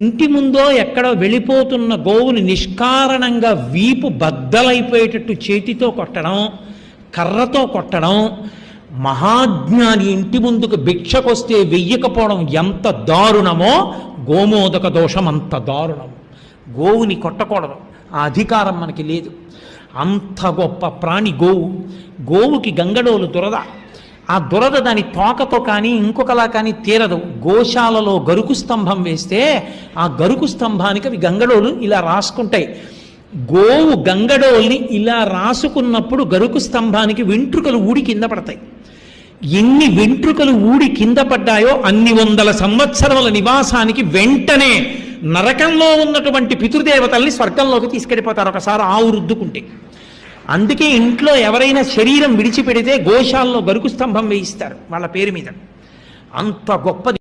ఇంటి ముందో ఎక్కడో వెళ్ళిపోతున్న గోవుని నిష్కారణంగా వీపు బద్దలైపోయేటట్టు చేతితో కొట్టడం, కర్రతో కొట్టడం, మహాజ్ఞాని ఇంటి ముందుకు భిక్షకొస్తే వెయ్యకపోవడం ఎంత దారుణమో గోమోదక దోషం అంత దారుణం. గోవుని కొట్టకూడదు, ఆ అధికారం మనకి లేదు. అంత గొప్ప ప్రాణి గోవు. గోవుకి గంగడోలు దురద. ఆ దురద దాని తోకతో కానీ ఇంకొకలా కానీ తీరదు. గోశాలలో గరుకు స్తంభం వేస్తే ఆ గరుకు స్తంభానికి అవి గంగడోలు ఇలా రాసుకుంటాయి. గోవు గంగడోల్ని ఇలా రాసుకున్నప్పుడు గరుకు స్తంభానికి వెంట్రుకలు ఊడి కింద పడతాయి. ఎన్ని వెంట్రుకలు ఊడి కింద పడ్డాయో అన్ని వందల సంవత్సరముల నివాసానికి వెంటనే నరకంలో ఉన్నటువంటి పితృదేవతల్ని స్వర్గంలోకి తీసుకెళ్ళిపోతారు ఒకసారి ఆవు రుద్దుకుంటే. అందుకే ఇంట్లో ఎవరైనా శరీరం విడిచిపెడితే గోశాలలో గరుకు స్తంభం వేయిస్తారు వాళ్ళ పేరు మీద. అంత గొప్పది.